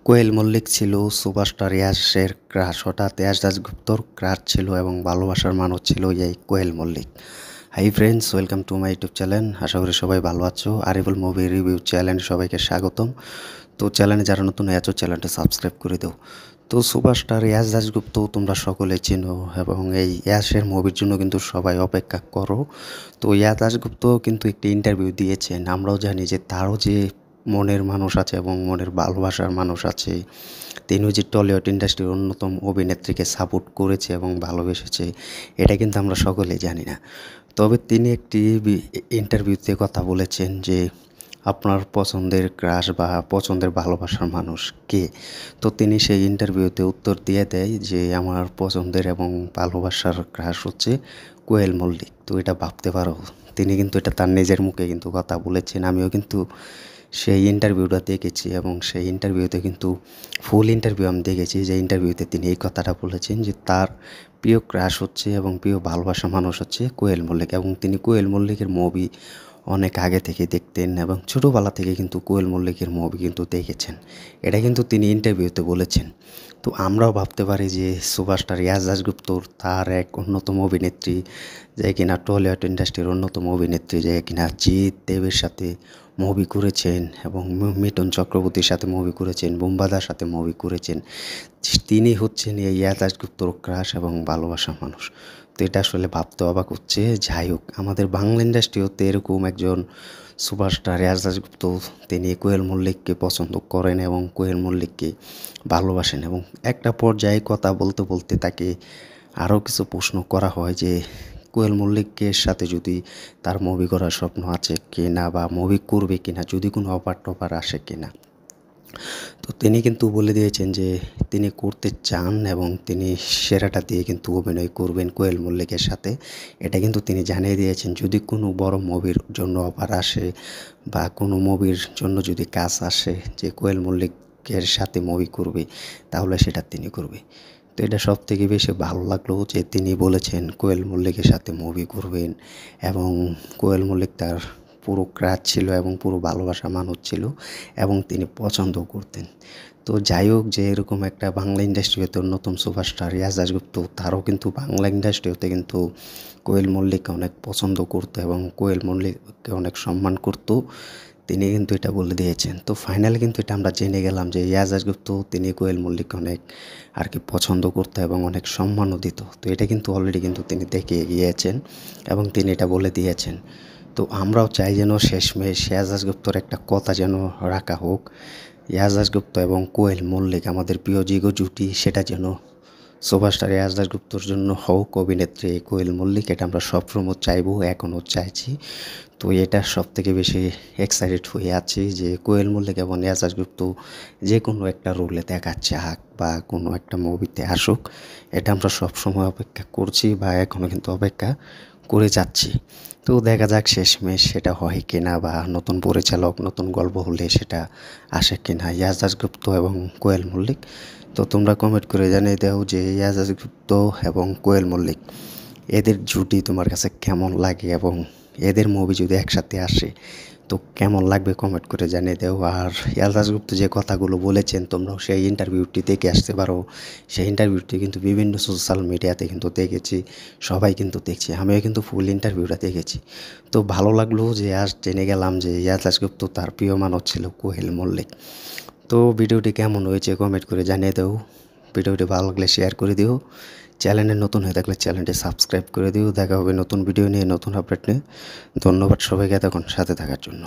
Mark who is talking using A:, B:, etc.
A: কোয়েল মল্লিক ছিল সুপারস্টার ইয়াসের ক্রাশ। হঠাৎ ইয়াস দাশগুপ্তর ক্রাশ ছিল এবং ভালোবাসার মানুষ ছিল এই Koel Mallick. Hi friends, welcome to my YouTube channel. আশা করি সবাই ভালো আছো। আরিফুল মুভি রিভিউ চ্যানেলে সবাইকে স্বাগতম। তো চ্যানেলে যারা নতুন আছো চ্যানেলটা সাবস্ক্রাইব করে দাও। তো সুপারস্টার ইয়াস দাশগুপ্ত তোমরা সকলে চিনো এবং এই ইয়াসের মুভির জন্য কিন্তু সবাই অপেক্ষা করো। তো ইয়াস দাশগুপ্ত কিন্তু একটি ইন্টারভিউ দিয়েছেন। আমরাও জানি যে তারও যে মনের মানুষ আছে এবং মনের ভালোবাসার মানুষ আছে। তিনিও যে টলিউড ইন্ডাস্ট্রির অন্যতম অভিনেত্রীকে সাপোর্ট করেছে এবং ভালোবেসেছে, এটা কিন্তু আমরা সকলেই জানি না। তবে তিনি একটি ইন্টারভিউতে কথা বলেছেন যে আপনার পছন্দের ক্রাশ বা পছন্দের ভালোবাসার মানুষ কে। তো তিনি সেই ইন্টারভিউতে উত্তর দিয়ে দেয় যে আমার পছন্দের এবং ভালোবাসার ক্রাশ হচ্ছে কোয়েল মল্লিক। তো এটা ভাবতে পারো, তিনি কিন্তু এটা তার নিজের মুখে কিন্তু কথা বলেছেন। আমিও কিন্তু সেই ইন্টারভিউটা দেখেছি এবং সেই ইন্টারভিউতে কিন্তু ফুল ইন্টারভিউ আমি দেখেছি, যে ইন্টারভিউতে তিনি এই কথাটা বলেছেন যে তার প্রিয় ক্রাশ হচ্ছে এবং প্রিয় ভালোবাসা মানুষ হচ্ছে কোয়েল মল্লিক। এবং তিনি কোয়েল মল্লিকের মুভি অনেক আগে থেকে দেখতেন এবং ছোটোবেলা থেকে কিন্তু কোয়েল মল্লিকের মুভি কিন্তু দেখেছেন। এটা কিন্তু তিনি ইন্টারভিউতে বলেছেন। তো আমরাও ভাবতে পারি যে সুপারস্টার ইয়াস দাশগুপ্ত তার এক অন্যতম অভিনেত্রী, যে কিনা টলিউড ইন্ডাস্ট্রির অন্যতম অভিনেত্রী, যে কিনা জিৎ দেবের সাথে মুভি করেছেন এবং মিঠুন চক্রবর্তীর সাথে মুভি করেছেন, বুম্বাদার সাথে মুভি করেছেন। তিনি হচ্ছেন এই ইয়াস দাশগুপ্তর ক্রাশ এবং ভালোবাসা মানুষ। তো এটা আসলে ভাবতে অবাক হচ্ছে। যাই হোক, আমাদের বাংলা ইন্ডাস্ট্রিতে এরকম একজন সুপারস্টার ইয়াস দাশগুপ্ত, তিনি কোয়েল মল্লিককে পছন্দ করেন এবং কোয়েল মল্লিককে ভালোবাসেন। এবং একটা পর্যায়ে কথা বলতে বলতে তাকে আরও কিছু প্রশ্ন করা হয় যে কোয়েল মল্লিকের সাথে যদি তার মুভি করার স্বপ্ন আছে কি না, বা মুভি করবে কি না, যদি কোনো অফার টফার আসে কি না। তো তিনি কিন্তু বলে দিয়েছেন যে তিনি করতে চান এবং তিনি সেরাটা দিয়ে কিন্তু অভিনয় করবেন কোয়েল মল্লিকের সাথে। এটা কিন্তু তিনি জানিয়ে দিয়েছেন, যদি কোনো বড় মুভির জন্য অফার আসে বা কোনো মুভির জন্য যদি কাজ আসে যে কোয়েল মল্লিকের সাথে মুভি করবে, তাহলে সেটা তিনি করবে। তো এটা সবথেকে বেশি ভালো লাগলো যে তিনি বলেছেন কোয়েল মল্লিকের সাথে মুভি করবেন এবং কোয়েল মল্লিক তার পুরো ক্রাশ ছিল এবং পুরো ভালোবাসা মানুষ ছিল এবং তিনি পছন্দ করতেন। তো যাই হোক, যে এরকম একটা বাংলা ইন্ডাস্ট্রিতে অন্যতম সুপারস্টার ইয়াস দাশগুপ্ত, তারও কিন্তু বাংলা ইন্ডাস্ট্রিতে কিন্তু কোয়েল মল্লিককে অনেক পছন্দ করতো এবং কোয়েল মল্লিককে অনেক সম্মান করতো। তিনি কিন্তু এটা বলে দিয়েছেন। তো ফাইনালি কিন্তু এটা আমরা জেনে গেলাম যে ইয়াস দাশগুপ্ত তিনি কোয়েল মল্লিককে অনেক আর কি পছন্দ করতো এবং অনেক সম্মানও দিত। তো এটা কিন্তু অলরেডি কিন্তু তিনি দেখে গিয়েছেন এবং তিনি এটা বলে দিয়েছেন। তো আমরাও চাই যেন শেষমেশ ইয়াস দাশগুপ্তর একটা কথা যেন রাখা হোক, ইয়াস দাশগুপ্ত এবং কোয়েল মল্লিক আমাদের প্রিয় জিগো জুটি, সেটা যেন সুপারস্টার ইয়াস দাশগুপ্তর জন্য হোক অভিনেত্রী কোয়েল মল্লিক। এটা আমরা সবসময় চাইবো, এখনও চাইছি। তো এটা সবথেকে বেশি এক্সাইটেড হয়ে আছি যে কোয়েল মল্লিক এবং ইয়াস দাশগুপ্ত যে কোনো একটা রোলে দেখাচ্ছে হাক বা কোনো একটা মুভিতে আসুক, এটা আমরা সবসময় অপেক্ষা করছি বা এখনও কিন্তু অপেক্ষা করে যাচ্ছি। তো দেখা যাক শেষমেশ সেটা হয় কিনা, বা নতুন পরিচালক নতুন গল্প হলে সেটা আসে কিনা ইয়াস দাশগুপ্ত এবং কোয়েল মল্লিক। তো তোমরা কমেন্ট করে জানিয়ে দাও যে ইয়াস দাশগুপ্ত এবং কোয়েল মল্লিক এদের জুটি তোমার কাছে কেমন লাগে এবং এদের মুভি যদি একসাথে আসে তো কেমন লাগবে, কমেন্ট করে জানিয়ে দাও। আর ইয়াস দাশগুপ্ত যে কথাগুলো বলেছেন তোমরাও সেই ইন্টারভিউটি দেখে আসতে পারো। সেই ইন্টারভিউটি কিন্তু বিভিন্ন সোশ্যাল মিডিয়াতে কিন্তু দেখেছি, সবাই কিন্তু দেখছি, আমিও কিন্তু ফুল ইন্টারভিউটা দেখেছি। তো ভালো লাগলো যে আজ জেনে গেলাম যে ইয়াস দাশগুপ্ত তার প্রিয় মানুষ ছিল কোয়েল মল্লিক। তো ভিডিওটি কেমন হয়েছে কমেন্ট করে জানিয়ে দাও। ভিডিওটি ভালো লাগলে শেয়ার করে দিও। চ্যানেলে নতুন হয়ে থাকলে চ্যানেলটি সাবস্ক্রাইব করে দিও। দেখা হবে নতুন ভিডিও নিয়ে, নতুন আপডেট নিয়ে। ধন্যবাদ সবাইকে এতক্ষণ সাথে থাকার জন্য।